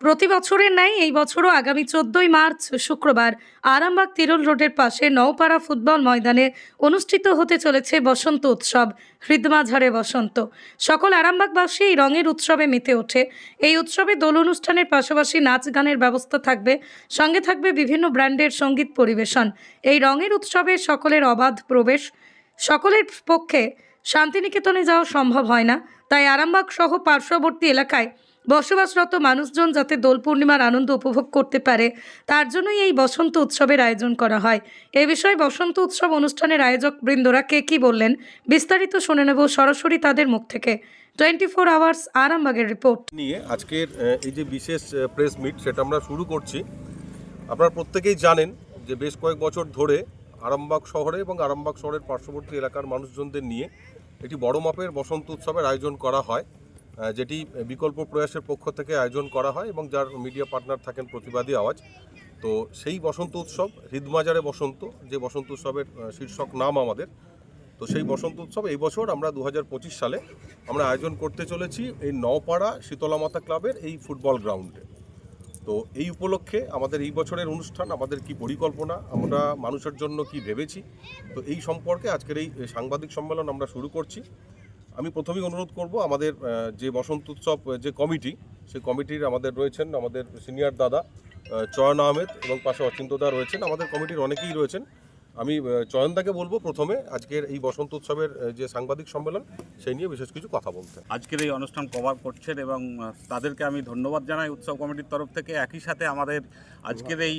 প্রতি বছরের ন্যায় এই বছরও আগামী 14ই মার্চ শুক্রবার আরামবাগ তিরুল রোডের পাশে নওপাড়া ফুটবল ময়দানে অনুষ্ঠিত হতে চলেছে বসন্ত উৎসব। হৃদমাঝারে বসন্ত সকল আরামবাগবাসী এই রঙের উৎসবে মেতে ওঠে। এই উৎসবে দোল অনুষ্ঠানের পাশাপাশি নাচ গানের ব্যবস্থা থাকবে, সঙ্গে থাকবে বিভিন্ন ব্র্যান্ডের সঙ্গীত পরিবেশন। এই রঙের উৎসবে সকলের অবাধ প্রবেশ। সকলের পক্ষে শান্তিনিকেতনে যাওয়া সম্ভব হয় না, তাই আরামবাগ সহ পার্শ্ববর্তী এলাকায় বসবাসরত মানুষজন যাতে দোল পূর্ণিমার আনন্দ উপভোগ করতে পারে, তার জন্যই এই বসন্ত উৎসবের আয়োজন করা হয়। এ বিষয়ে বসন্ত উৎসব অনুষ্ঠানের আয়োজক বৃন্দরা কে বললেন, বিস্তারিত শুনে নেব সরাসরি তাদের মুখ থেকে। 24 আওয়ার্স আরামবাগের রিপোর্ট নিয়ে আজকের এই যে বিশেষ প্রেস মিট সেটা আমরা শুরু করছি। আপনারা প্রত্যেকেই জানেন যে বেশ কয়েক বছর ধরে আরামবাগ শহরে এবং আরামবাগ শহরের পার্শ্ববর্তী এলাকার মানুষজনদের নিয়ে একটি বড় মাপের বসন্ত উৎসবের আয়োজন করা হয়, যেটি বিকল্প প্রয়াসের পক্ষ থেকে আয়োজন করা হয় এবং যার মিডিয়া পার্টনার থাকেন প্রতিবাদী আওয়াজ। তো সেই বসন্ত উৎসব হৃদমাজারে বসন্ত, যে বসন্ত উৎসবের শীর্ষক নাম আমাদের, তো সেই বসন্ত উৎসব এই বছর আমরা 2025 সালে আমরা আয়োজন করতে চলেছি এই নওপাড়া শীতলা মাতা ক্লাবের এই ফুটবল গ্রাউন্ডে। তো এই উপলক্ষে আমাদের এই বছরের অনুষ্ঠান, আমাদের কি পরিকল্পনা, আমরা মানুষের জন্য কি ভেবেছি, তো এই সম্পর্কে আজকের এই সাংবাদিক সম্মেলন আমরা শুরু করছি। আমি প্রথমেই অনুরোধ করব আমাদের যে বসন্ত উৎসব যে কমিটি, সেই কমিটির আমাদের রয়েছেন আমাদের সিনিয়র দাদা চয়ন আহমেদ এবং পাশে অচিন্তদা রয়েছেন, আমাদের কমিটির অনেকেই রয়েছেন। আমি চয়নদাকে বলবো প্রথমে আজকের এই বসন্ত উৎসবের যে সাংবাদিক সম্মেলন সেই নিয়ে বিশেষ কিছু কথা বলতে। আজকের এই অনুষ্ঠান কভার করছেন এবং তাদেরকে আমি ধন্যবাদ জানাই উৎসব কমিটির তরফ থেকে। একই সাথে আমাদের আজকের এই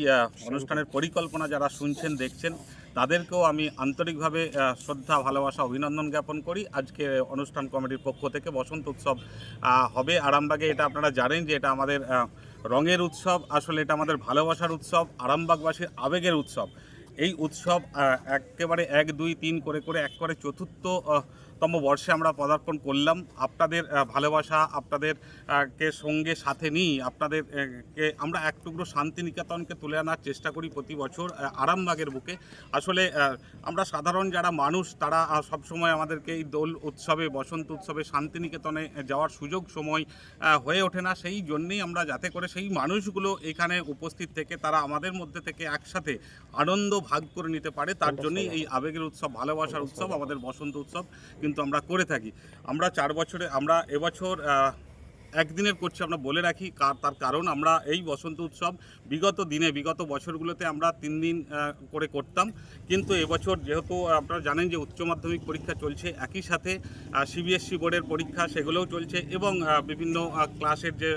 অনুষ্ঠানের পরিকল্পনা যারা শুনছেন দেখছেন তাদেরকেও আমি আন্তরিকভাবে শ্রদ্ধা, ভালোবাসা, অভিনন্দন জ্ঞাপন করি। আজকে অনুষ্ঠান কমিটির পক্ষ থেকে বসন্ত উৎসব হবে আরামবাগে। এটা আপনারা জানেন যে এটা আমাদের রঙের উৎসব, আসলে এটা আমাদের ভালোবাসার উৎসব, আরামবাগবাসীর আবেগের উৎসব। এই উৎসব একেবারে 1, 2, 3 করে এক করে চতুর্থতম বর্ষে আমরা পদার্পণ করলাম। আপনাদের ভালোবাসা, আপনাদের কে সঙ্গে সাথে নিয়ে আপনাদেরকে আমরা এক টুকরো শান্তিনিকেতনকে তুলে আনার চেষ্টা করি প্রতি বছর আরামবাগের বুকে। আসলে আমরা সাধারণ যারা মানুষ তারা সবসময় আমাদেরকে এই দোল উৎসবে, বসন্ত উৎসবে শান্তিনিকেতনে যাওয়ার সুযোগ সময় হয়ে ওঠে না। সেই জন্যেই আমরা যাতে করে সেই মানুষগুলো এখানে উপস্থিত থেকে তারা আমাদের মধ্যে থেকে একসাথে আনন্দ ভাগ করে নিতে পারে, তার জন্যই এই আবেগের উৎসব, ভালোবাসার উৎসব, আমাদের বসন্ত উৎসব কিন্তু আমরা করে থাকি। আমরা 4 বছরে, আমরা এবছর একদিনের করছি। আমরা বলে রাখি তার কারণ আমরা এই বসন্ত উৎসব বিগত বছরগুলোতে আমরা 3 দিন করে করতাম, কিন্তু এবছর যেহেতু আপনারা জানেন যে উচ্চ মাধ্যমিক পরীক্ষা চলছে, একই সাথে সিবিএসসি বোর্ডের পরীক্ষা সেগুলোও চলছে এবং বিভিন্ন ক্লাসের যে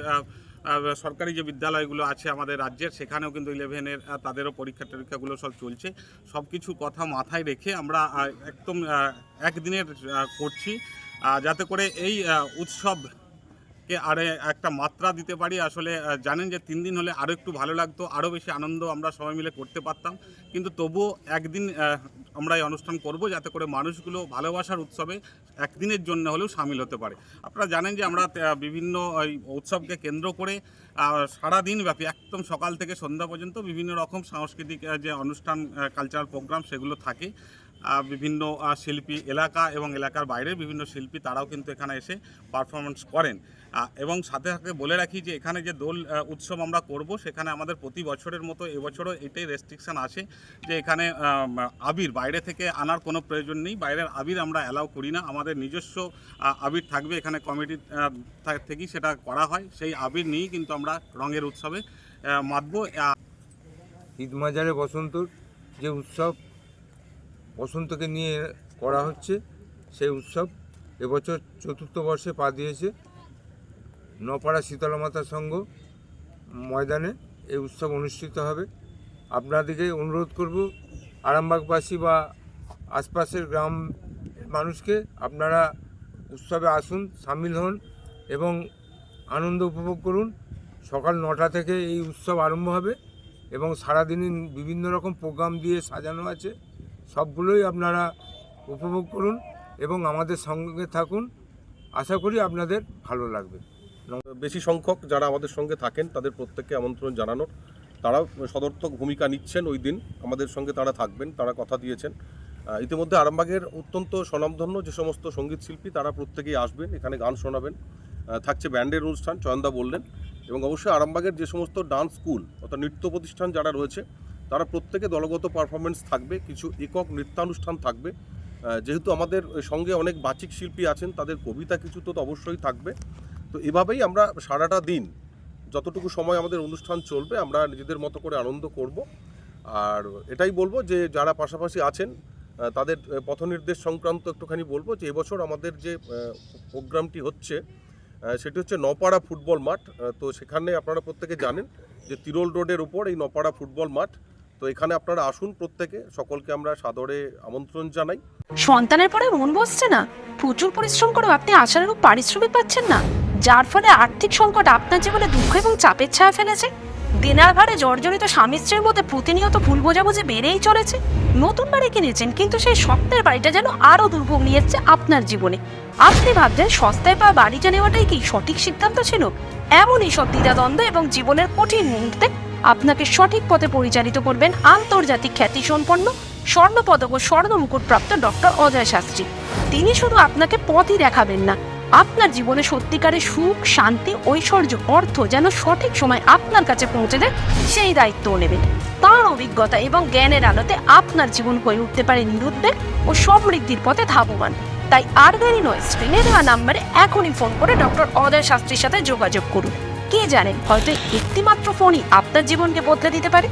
সরকারি যে বিদ্যালয়গুলো আছে আমাদের রাজ্যের, সেখানেও কিন্তু 11-এর তাদেরও টরীক্ষাগুলো সব চলছে। সব কিছু কথা মাথায় রেখে আমরা একদম একদিনের করছি, যাতে করে এই উৎসবকে আরও একটা মাত্রা দিতে পারি। আসলে জানেন যে 3 দিন হলে আরও একটু ভালো লাগতো, আরও বেশি আনন্দ আমরা সবাই মিলে করতে পারতাম, কিন্তু তবুও একদিন আমরা এই অনুষ্ঠান করব যাতে করে মানুষগুলো ভালোবাসার উৎসবে একদিনের জন্য হলেও সামিল হতে পারে। আপনারা জানেন যে আমরা বিভিন্ন এই উৎসবকে কেন্দ্র করে সারাদিন ব্যাপী একদম সকাল থেকে সন্ধ্যা পর্যন্ত বিভিন্ন রকম সাংস্কৃতিক যে অনুষ্ঠান, কালচারাল প্রোগ্রাম সেগুলো থাকে। বিভিন্ন শিল্পী, এলাকা এবং এলাকার বাইরের বিভিন্ন শিল্পী তারাও কিন্তু এখানে এসে পারফরমেন্স করেন। এবং সাথে সাথে বলে রাখি যে এখানে যে দোল উৎসব আমরা করব, সেখানে আমাদের প্রতি বছরের মতো এবছরও এটাই রেস্ট্রিকশান আছে যে এখানে আবির বাইরে থেকে আনার কোনো প্রয়োজন নেই। বাইরের আবির আমরা অ্যালাউ করি না, আমাদের নিজস্ব আবির থাকবে। এখানে কমিটির থেকেই সেটা করা হয়, সেই আবির নিয়েই কিন্তু আমরা রঙের উৎসবে মাতব। ঈদমাজারে বসন্তর যে উৎসব বসন্তকে নিয়ে করা হচ্ছে, সেই উৎসব এবছর 4র্থ বর্ষে পা দিয়েছে। নওপাড়া শীতলা মাতা সংঘ ময়দানে এই উৎসব অনুষ্ঠিত হবে। আপনাদেরকে অনুরোধ করব, আরামবাগবাসী বা আশপাশের গ্রাম মানুষকে, আপনারা উৎসবে আসুন, সামিল হন এবং আনন্দ উপভোগ করুন। সকাল 9টা থেকে এই উৎসব আরম্ভ হবে এবং সারাদিনই বিভিন্ন রকম প্রোগ্রাম দিয়ে সাজানো আছে। সবগুলোই আপনারা উপভোগ করুন এবং আমাদের সঙ্গে থাকুন। আশা করি আপনাদের ভালো লাগবে। বেশি সংখ্যক যারা আমাদের সঙ্গে থাকেন তাদের প্রত্যেককে আমন্ত্রণ জানানোর, তারাও সদর্থক ভূমিকা নিচ্ছেন। ওই দিন আমাদের সঙ্গে তারা থাকবেন, তারা কথা দিয়েছেন। ইতিমধ্যে আরামবাগের অত্যন্ত স্বনামধন্য যে সমস্ত সঙ্গীত শিল্পী তারা প্রত্যেকেই আসবেন, এখানে গান শোনাবেন। থাকছে ব্যান্ডের অনুষ্ঠান, চয়নদা বললেন, এবং অবশ্যই আরামবাগের যে সমস্ত ডান্স স্কুল অর্থাৎ নৃত্য প্রতিষ্ঠান যারা রয়েছে তারা প্রত্যেকে দলগত পারফরমেন্স থাকবে, কিছু একক নৃত্যানুষ্ঠান থাকবে। যেহেতু আমাদের সঙ্গে অনেক বাচিক শিল্পী আছেন, তাদের কবিতা কিছু তো অবশ্যই থাকবে। তো এভাবেই আমরা সারাটা দিন যতটুকু সময় আমাদের অনুষ্ঠান চলবে আমরা নিজেদের মতো করে আনন্দ করব। আর এটাই বলবো যে যারা পাশাপাশি আছেন তাদের পথনির্দেশ সংক্রান্ত একটুখানি বলবো যে এবছর আমাদের যে প্রোগ্রামটি হচ্ছে সেটি হচ্ছে নপাড়া ফুটবল মাঠ। তো সেখানে আপনারা প্রত্যেকে জানেন যে তিরোল রোডের উপর এই নপাড়া ফুটবল মাঠ। তো এখানে আপনারা আসুন, প্রত্যেকে সকলকে আমরা সাদরে আমন্ত্রণ জানাই। সন্তানের পরে মন বসছে না, প্রচুর পরিশ্রম করেও আপনি আশানুরূপ পারিশ্রমিক পাচ্ছেন না, যার ফলে আর্থিক সংকট আপনার জীবনে দুঃখ এবং চাপের ছায়া ফেলেছে। দেনার ভারে জর্জরিত স্বামী স্ত্রীর মধ্যে প্রতিনিয়ত ভুল বোঝাবুঝি বেড়েই চলেছে। নতুন বাড়ি কিনেছেন কিন্তু সেই স্বপ্নের বাড়িটা যেন আরো দুর্ভোগ নিয়ে এসছে আপনার জীবনে। আপনি ভাবছেন সস্তায় পাওয়া বাড়িটা নেওয়াটাই কি সঠিক সিদ্ধান্ত ছিল? এমনই সব দ্বিধাদ্বন্দ্ব এবং জীবনের কঠিন মুহূর্তে আপনাকে সঠিক পথে পরিচালিত করবেন আন্তর্জাতিক খ্যাতিসম্পন্ন স্বর্ণপদক ও স্বর্ণ মুকুটপ্রাপ্ত ডক্টর অজয় শাস্ত্রী। তিনি শুধু আপনাকে পথই দেখাবেন না, আপনার জীবনে সত্যিকারের সুখ, শান্তি, ঐশ্বর্য, অর্থ যেন সঠিক সময় আপনার কাছে পৌঁছে দেয় সেই দায়িত্বও নেবেন। তাঁর অভিজ্ঞতা এবং জ্ঞানের আলোতে আপনার জীবন হয়ে উঠতে পারে নিরুদ্বেগ ও সমৃদ্ধির পথে ধাবমান। তাই আর দেরি নয়, স্ক্রিনে দেওয়া নাম্বারে এখনই ফোন করে ডক্টর অজয় শাস্ত্রীর সাথে যোগাযোগ করুন। কে জানেন, হয়তো একটি মাত্র ফোনই আপনার জীবনকে বদলে দিতে পারে।